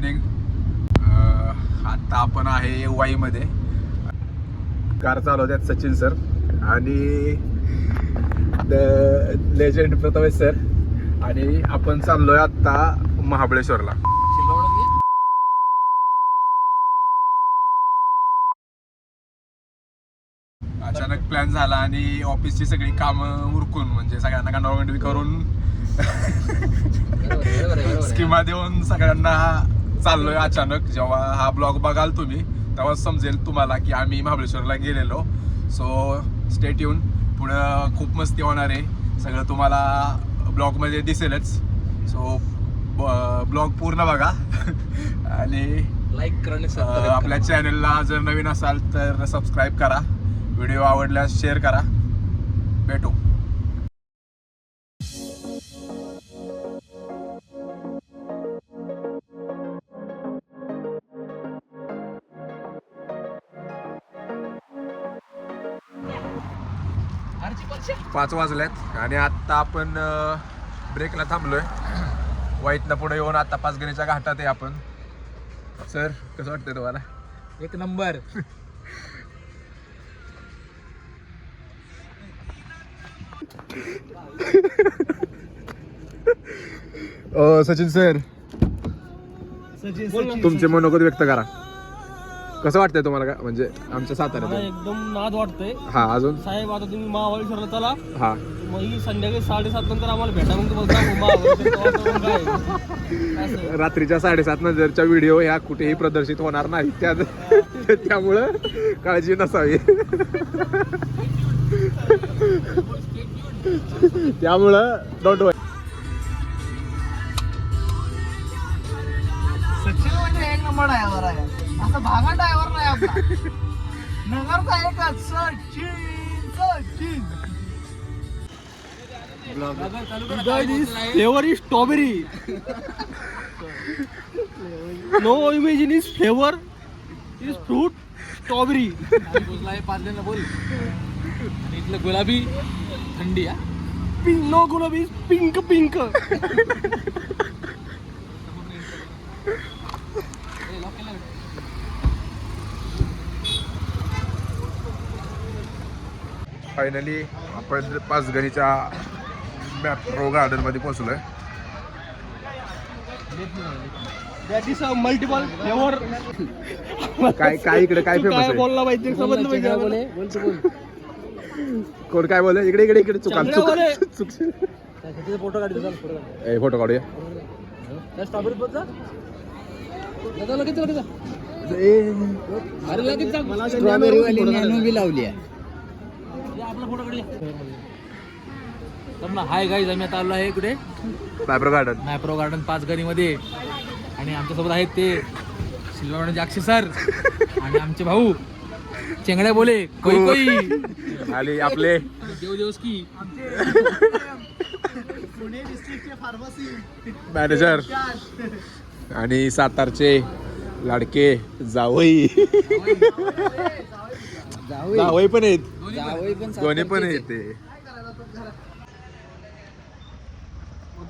Morning. आता आपण आहे वाईमध्ये. कार चालवतात सचिन सर आणि द लेजंड प्रथमेश सर. आणि आपण चाललोय आता महाबळेश्वरला. अचानक प्लॅन झाला आणि ऑफिसची सगळी कामं उरकून म्हणजे सगळ्यांना कांडावंडी करून स्कीमा देऊन सगळ्यांना चाललोय अचानक. जेव्हा हा ब्लॉग बघाल तुम्ही तेव्हा समजेल तुम्हाला की आम्ही महाबळेश्वरला गेलेलो. So stay tune. पुढं खूप मस्ती होणार आहे. सगळं तुम्हाला ब्लॉगमध्ये दिसेलच. सो ब्लॉग पूर्ण बघा आणि लाईक करणे आपल्या चॅनलला जर नवीन असाल तर सबस्क्राईब करा. व्हिडिओ आवडल्यास शेअर करा. भेटू. पाच वाजल्यात आणि आता आपण ब्रेकला थांबलोय. वाईतनं पुढे येऊन आता पाचगणीच्या घाटात आहे आपण. सर कसं वाटतंय तुम्हाला? एक नंबर. सचिन सर तुमचे मनोगत व्यक्त करा. कसं वाटतंय तुम्हाला? का म्हणजे आमच्या साताऱ्यात एकदम नाद वाटतंय. हा अजून साहेब आता तुम्ही महाबळेश्वरला चला. हा मग ही संध्याकाळी 7:30 नंतर आम्हाला भेटा. मग तुम्हाला सांगू महाबळेश्वर काय. रात्रीच्या 7:30 नंतरच्या व्हिडिओ ह्या कुठेही प्रदर्शित होणार नाही. त्यामुळं काळजी नसावी. त्यामुळं डोंट वरी. सचिन म्हणजे एक नंबर ड्रायव्हर आहे. असं भागा ड्रायव्हर नाही आपला. नगरचा एकच Sachin Sachin. Flavour is strawberry. No imagine is flavour is fruit strawberry. पाजलेलं बोल. इथलं गुलाबी थंडी. पिंक. नो गुलाबी पिंक पिंक. फायनली आपण पाचगणीच्या मॅप्रो गार्डन मध्ये पोहोचलोय. That is a multiple flavour. काय काय इकडे काय फेमस आहे? बोलला पाहिजे समजलं पाहिजे. कोण काय बोल? इकडे इकडे इकडे चुकाल चुक फोटो काढ. फोटो काढूया. स्ट्रॉबेरी बघ. लगेच लगेच. अरे लगेच स्ट्रॉबेरी वाली नॅनो बी लावली आहे. आपला फोटो काढूया. हाय गाईज, आम्ही आता आलो आहे कुठे? मॅप्रो गार्डन. मॅप्रो गार्डन पाचगणीमध्ये. आणि आमच्यासोबत आहेत ते शिल्वाडचे अक्षय सर आणि आमचे भाऊ चेंगड्या बोले कोई कोई. आणि आपले देव देवस्की पुणे डिस्ट्रिक्टचे फार्मसी मॅनेजर आणि सातारचे लाडके जावई. जावई पण आहेत. दोन्ही पण आहेत ते.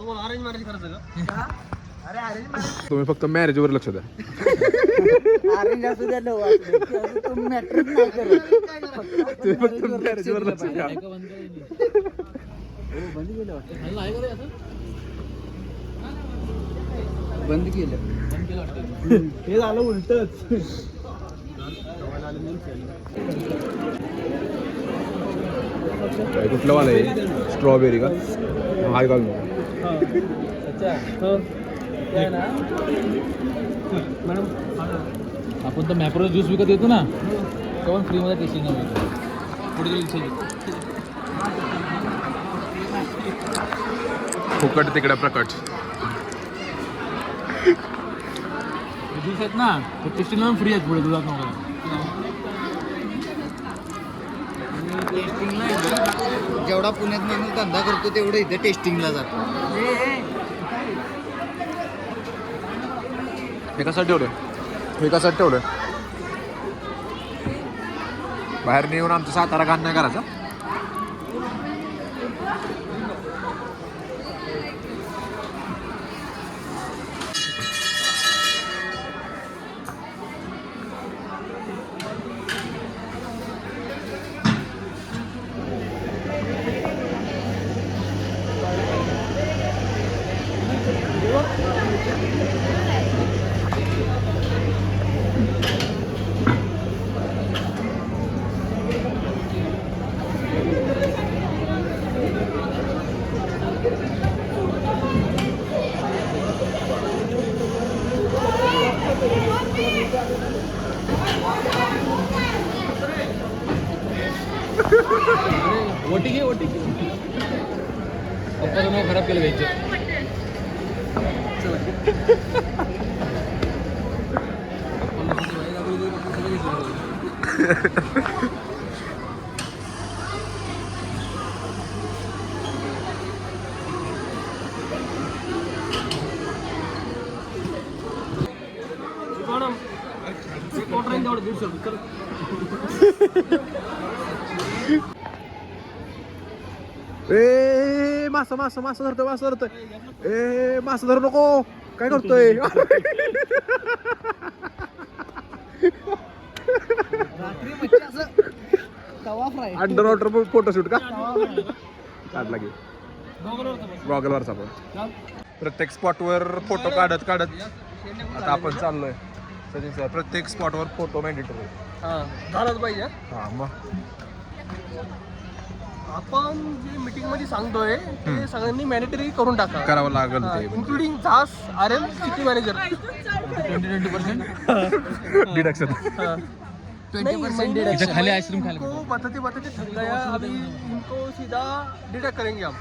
अरेंज मॅरेज करायचं का? तुम्ही फक्त मॅरेज वर लक्ष द्या. अरेंज असू द्या. तुम्ही मॅट्रिक नाही करत. तुम्ही फक्त मॅरेज वर लक्ष द्या. बंद केलं. हे झालं उलटच. कुठलं वाला आहे? स्ट्रॉबेरी का? हाय घाल. आपण तर मॅप्रो ज्यूस विकत येतो ना, तेव्हा फ्रीमध्ये टेस्टिंग मिळतो. पुढे फुकट तिकडे प्रकट. ज्यूस आहेत ना ते टेस्टिंगला फ्री आहेत. पुढे दुधात नव्हतं. जेवढा पुण्यात माणूस धंदा करतो तेवढं इथे टेस्टिंगला जातो. हे कशासाठी ठेवलं? हे कशासाठी ठेवलं? बाहेर नेऊन आमचा सातारा घाण नाही करायचा. ओटी घे ओटी पप्पाचं नाव खराब केलं घ्यायचं ए मासा मासा मासा धरतोय मासा धरतोय ए मासा धरू नको काय करतोय रात्री मच्छी असं तवा फ्राय अंडर वॉटर फोटोशूट का काढला की गॉगलवरचा पण प्रत्येक स्पॉटवर फोटो काढत काढत आता आपण चाललोय सचिन सर प्रत्येक स्पॉटवर फोटो मॅन्डेटरी झालंच पाहिजे हा मग आपण जे मीटिंग मध्ये सांगतोय ते सगळ्यांनी मॅनेटरी करून टाका करावं लागेल ते इन्क्लुडिंग झास R M city manager 20% deduction 20% इथं खाली आईस्क्रीम खायला इनको बताते बताते थक गया अभी इनको सीधा डिडक्ट करेंगे हम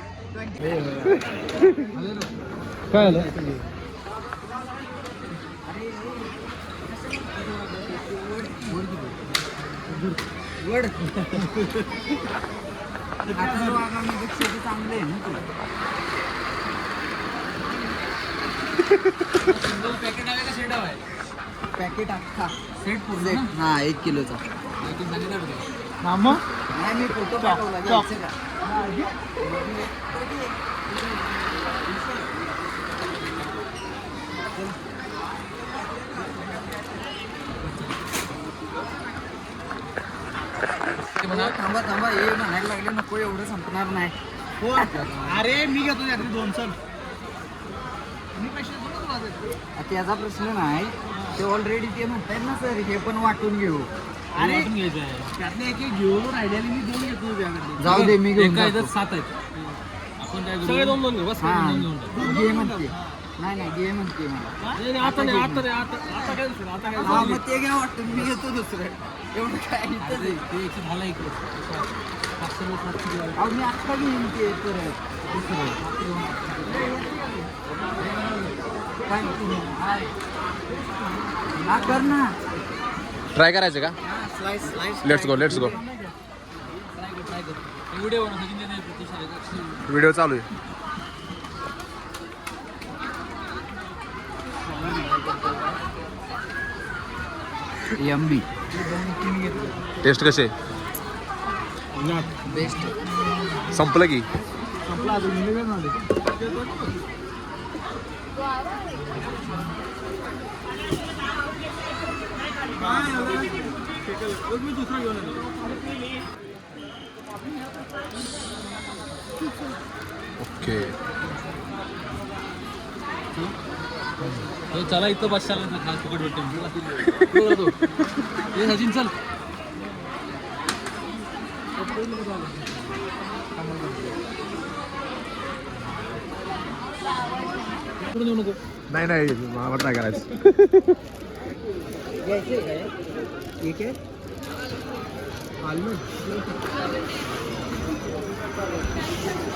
काय आलं वड चांगले आहे ना पॅकेट आहे का सेट आहे पॅकेट अख्खा सेट पूर्ण हा 1 किलोचा नाही मी फोटो पाठवला घ्यायचं का थांबा थांबा हे म्हणायला लागले नको एवढं संपणार नाही अरे मी घेतो रात्री 2 चल त्याचा प्रश्न नाही ते ऑलरेडी ते म्हणतायत ना सर हे पण वाटून घेऊ अरे त्यातले एक घेऊ राहिलेली मी 2 घेतो तुझ्याकडे जाऊ दे मी घेऊन एका जातो. इथं 7 आहेत आपण काय करू सगळे 2 घेऊ बस हा दोन घेऊन टाकू. घे म्हणते नाही घे म्हणते मला नाही, नाही, आता नाही आता नाही आता काय दुसरं, आता काय हा मग ते घ्या वाटतं मी घेतो दुसरं एवढं काय इथंच आहे. ते 110 ला एक 500 ला 700 ला. अहो मी आत्ता घेईन ते परत दुसरं काय तुम्ही? हा कर ना ट्राय करायचं का slice slice let's go let's go try कर व्हिडिओ बनव सचिन देते प्रतिशत व्हिडिओ चालू आहे यम्मी टेस्ट कसे बेस्ट संपलं की ओके चला इथं बस चालला खास फुकट भेटते ये सचिन चल इकडून येऊ नको नाही नाही मला ट्राय करायचं घ्यायचे काय ठीक आहे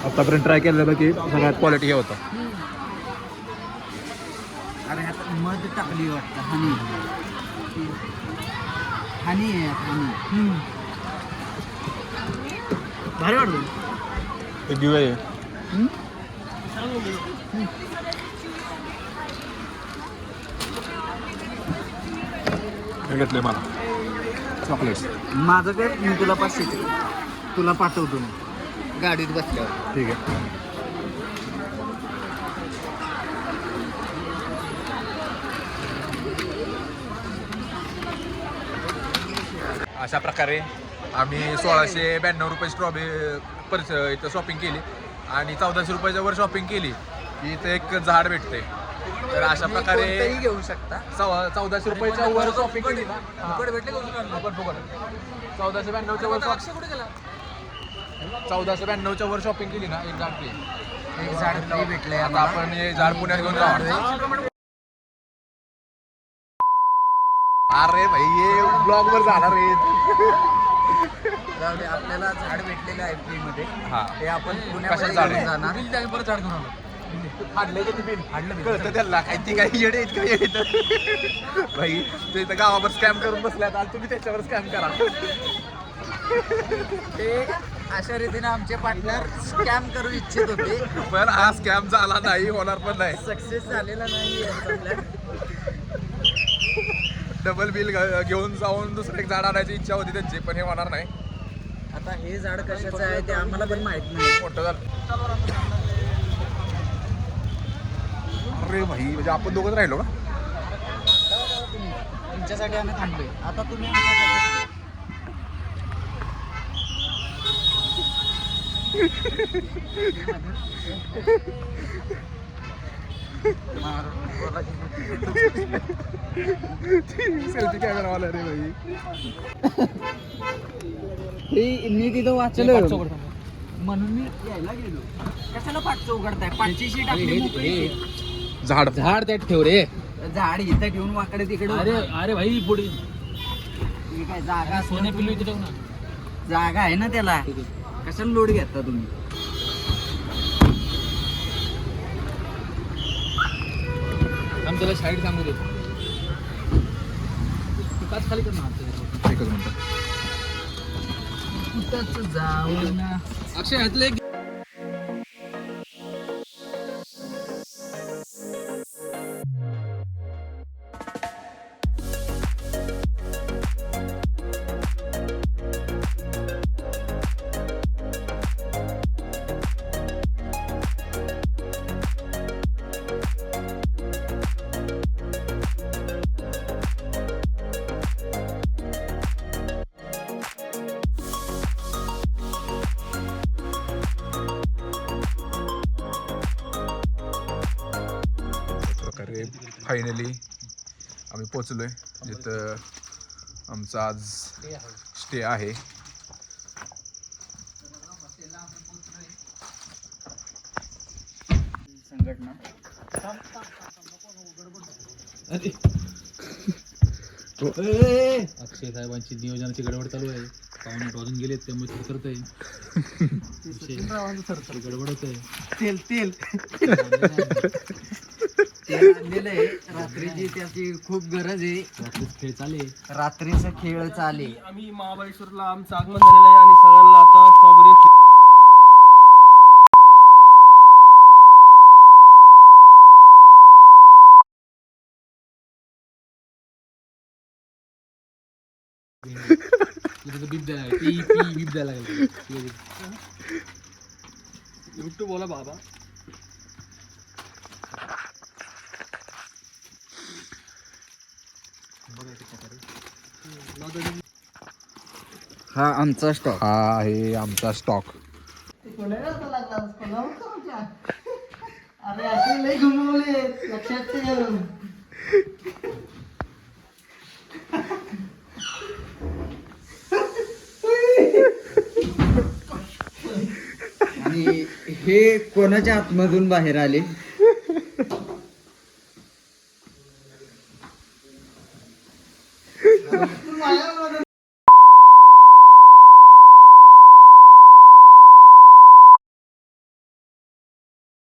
आतापर्यंत ट्राय केलेलं की सगळ्यात क्वालिटी हे होतं अरे ह्यात मध टाकली वाटतं हनी हनी आहे हनी भारी वाटतो ते घेऊया हे घेतले मला चॉकलेट्स माझं काय मी तुला 500 तुला पाठवतो मी गाडीत बसल्यावर ठीक आहे अशा प्रकारे आम्ही 1692 रुपये इथं शॉपिंग केली आणि 1400 रुपयाच्या वर शॉपिंग केली की इथं एक झाड भेटते तर अशा प्रकारे कोणतंही घेऊ शकता. 1400 रुपयाच्या वर शॉपिंग केली ना फुकट भेटले का? आपण फुकट 1492च्या वर 1492च्या वर शॉपिंग केली ना एक झाड फ्री. एक झाड फ्री भेटलंय आता आम्हाला. आपण हे झाड पुण्यात घेऊन जाऊ. अरे भाई हे ब्लॉग वर जाणार रे. जाऊ दे, आपल्याला झाड भेटलेलं आहे फ्री मध्ये. हा. ते आपण कशाचं पुण्यामध्ये झाड घेऊन आहे? जाणार. परत झाड घेऊन आलो. हाडलं किती बिल कळतं त्याला काय ती काही येडे इतकं येतं भाई ते इथं गावावर स्कॅम करून बसल्यात आणि तुम्ही त्याच्यावर स्कॅम करा. ते अशा रीतीने आमचे पार्टनर स्कॅम करू इच्छित होते. पण हा स्कॅम झाला नाही, होणार पण नाही. सक्सेस झालेला नाही यांचा plan. डबल बिल घेऊन जाऊन दुसरं एक झाड आणायची इच्छा होती त्यांची, पण हे होणार नाही. आता हे झाड कशाचं आहे ते आम्हाला पण माहित नाही. मोठं झालं. अरे भाई म्हणजे आपण दोघंच राहिलो का? तुमच्यासाठी आम्ही थांबलोय. आता तुम्ही आमच्यासाठी- सेल्फी कॅमेरावाला रे भाई. हे मी तिथं वाचलं म्हणून मी यायला गेलो. कशाला पाठचं उघडताय? पाठची शीट आपली मोकळी आहे. झाड झाड त्यात ठेव रे. झाड इथं ठेवून वाकडे तिकडे अरे अरे भाई पुढे ही काय जागा सोने पिल्लू इथे ठेव ना. जागा आहे ना त्याला. कशाला लोड घेता तुम्ही? आम्ही त्याला साईड सांगू दे. तू काच खाली कर ना आमच्या. एकच मिनिट. कुठंच जाऊ ना. अक्षय ह्यातलं एक प्रकारे फायनली आम्ही पोचलोय जिथं आमचा आज स्टे आहे. संघटना अक्षय साहेबांची नियोजनाची गडबड चालू आहे. 8:15 वाजून गेलेत त्यामुळे ते करत आहे. गडबडच आहे. तेल तेल तेल आणलेलं आहे. रात्रीची त्याची खूप गरज आहे. रात्रीच खेळ चाले. रात्रीचा खेळ चाले. आम्ही महाबळेश्वरला आमचं आगमन झालेलं आहे आणि सगळ्यांना आता स्ट्रॉबेरी बीप द्यायला लागेल. पी पी बीप द्यायला लागेल. युट्यूब बोला बाबा. हा आमचा स्टॉक. हा आहे आमचा स्टॉक. अरे असे लय घुमवले लक्षात ठेव. आणि हे कोणाच्या आतमधून बाहेर आले?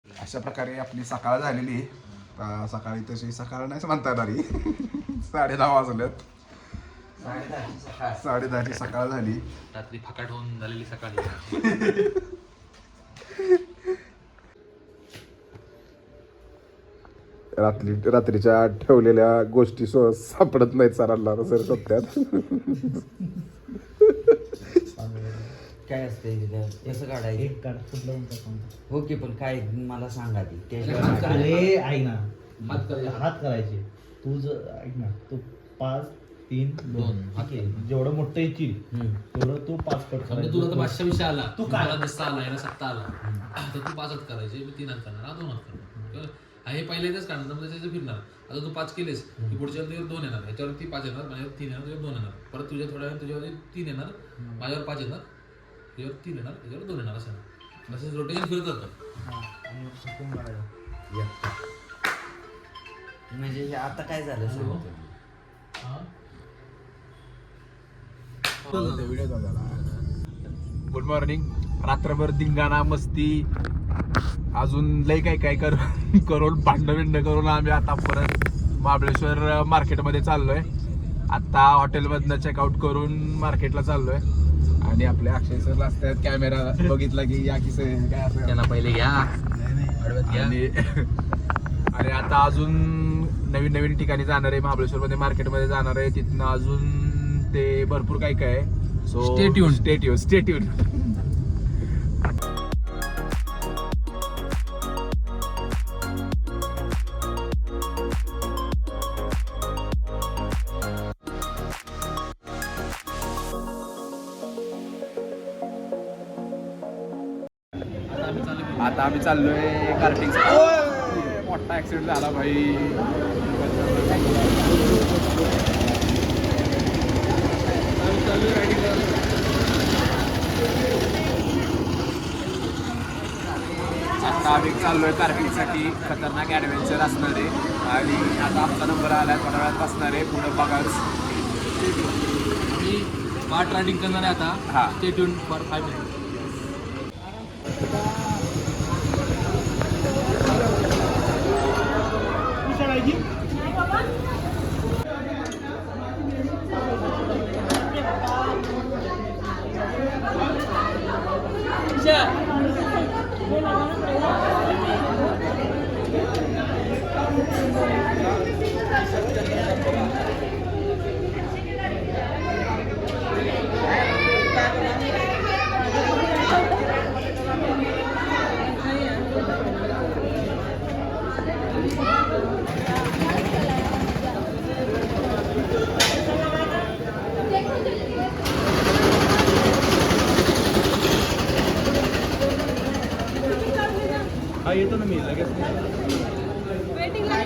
अशा प्रकारे आपली सकाळ झालेली आहे. सकाळी तशी सकाळ नाही म्हणता येणार ही. 10:30 वाजल्यात. 10:30ची सकाळ झाली. रात्री फकाट होऊन झालेली सकाळी. रात्रीच्या ठेवलेल्या गोष्टी सापडत नाहीत सरांना सर सत्यात. काय असते कसं काढायचं? एक कार्ड कुठलं हो की पण काय मला सांगा ती हात करायचे. अरे ऐक ना. हात करायचे. हात करायचे. तू जर ऐक ना तू 5 3 2 हात ठीक आहे. जेवढं मोठं येतील तेवढं तू 5 कट समजा तुला तर 500 विषय आला. तू काय? मला 10 आला, याला 7 आला. तर तू 5 हात करायचे, मी 3 हात करणार, 2 हात करणार. हे पहिले इथेच काढणार मग त्याच्यात फिरणार. आता तू 5 केलेस की पुढच्या तुझ्यावर 2 येणार, याच्यावरती 5 येणार, माझ्यावर 3 येणार, तुझ्यावर 2 येणार, परत तुझ्या थोड्या वेळ तुझ्यावरती 3 येणार, माझ्यावर 5 येणार, तुझ्यावर 3 येणार, त्याच्यावर 2 येणार, असं रोटेशन फिरत जातं. म्हणजे हे आता काय झालं सांगतो. Good morning. रात्रभर धिंगाणा मस्ती अजून लय काय करून भांडण करून आम्ही आता परत महाबळेश्वर मार्केटमध्ये चाललोय. आता हॉटेलमधनं चेकआउट करून मार्केटला चाललोय आणि आपले अक्षय सर असतात कॅमेरा बघितला की या की काय असं त्यांना पहिले घ्या आणि आता अजून नवीन ठिकाणी जाणार आहे. महाबळेश्वरमध्ये मार्केटमध्ये जाणार आहे. तिथनं अजून ते भरपूर काय आहे. So stay tune. आता आम्ही चाललोय कार्टिंग. मोठा ऍक्सिडेंट झाला भाई. आता आम्ही चाललोय कार्टिंगसाठी. खतरनाक ॲडव्हेंचर असणार आहे आणि आता आमचा नंबर आलाय, थोड्या वेळात असणार आहे. पुढं बघाच मी स्मार्ट रायडिंग करणार आहे आता. हा. Stay tune for 5 minutes. हा येतो ना मी लगेच. वेटिंग आहे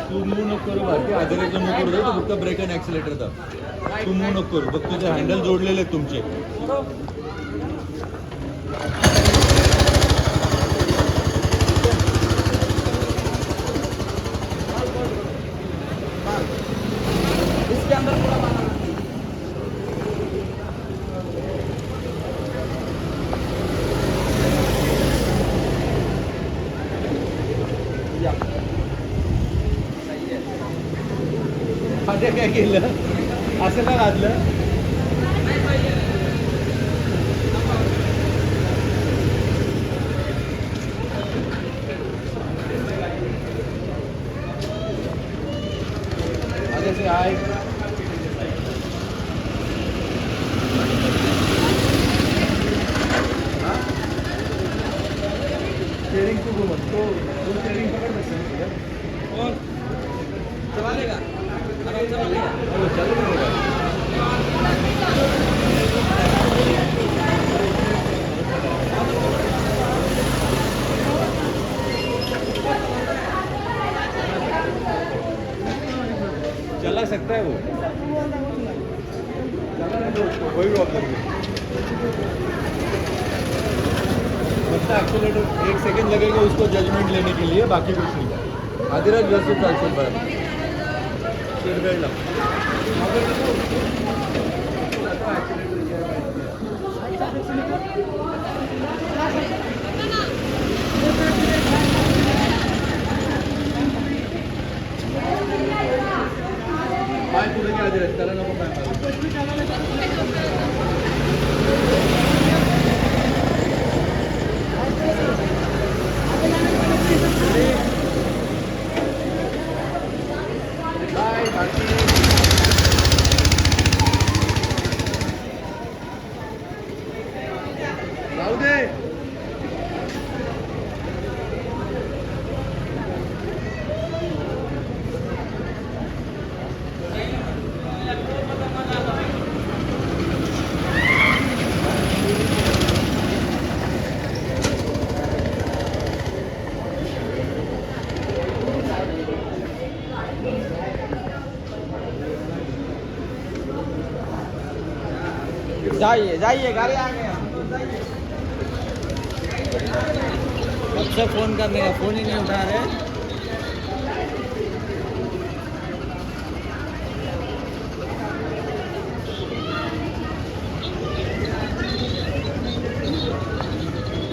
तू मूव नको करू भारती. आधीरेचं मूव करू दे. तू फक्त ब्रेक आणि ॲक्सिलेटर दाब. तू मूव नको करू. बघ तुझे हँडल जोडलेले आहेत तुमचे. काय केलं असं का घातलं. जैसे आए स्टेरिंग को घुमा तो स्टेरिंग पकड़ सकते हैं और चला लेगा. चला सकता है वो. कोई प्रॉब्लम नहीं. एक्सीलेटर 1 सेकंड लगेगा उसको जजमेंट लेने के लिए. बाकी कुछ नहीं. आदिराज व्यवस्थित चालशील बरं. सीट बेल्ट लाव. पाय पुढे घ्या आदिराज. त्याला नको पाय जाऊ दे. जाइए जाइए गाड़ी आ गया कब से फोन करने का फोन ही नहीं उठा रहे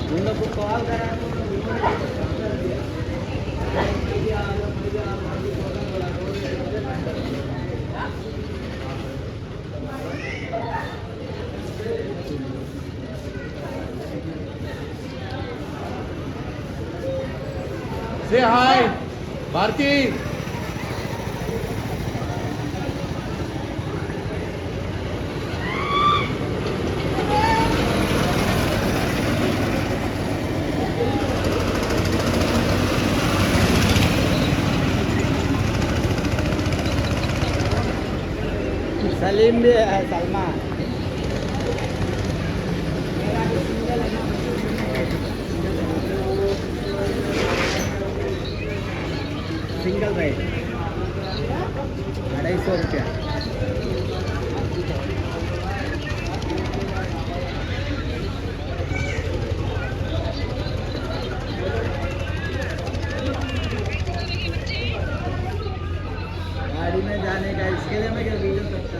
उन लोग को कॉल करा से हाय भारती सलीम भी है सलमान सिंगल राइड 250 रुपया गाड़ी में जाने का इसके लिए मैं क्या वीडियो करता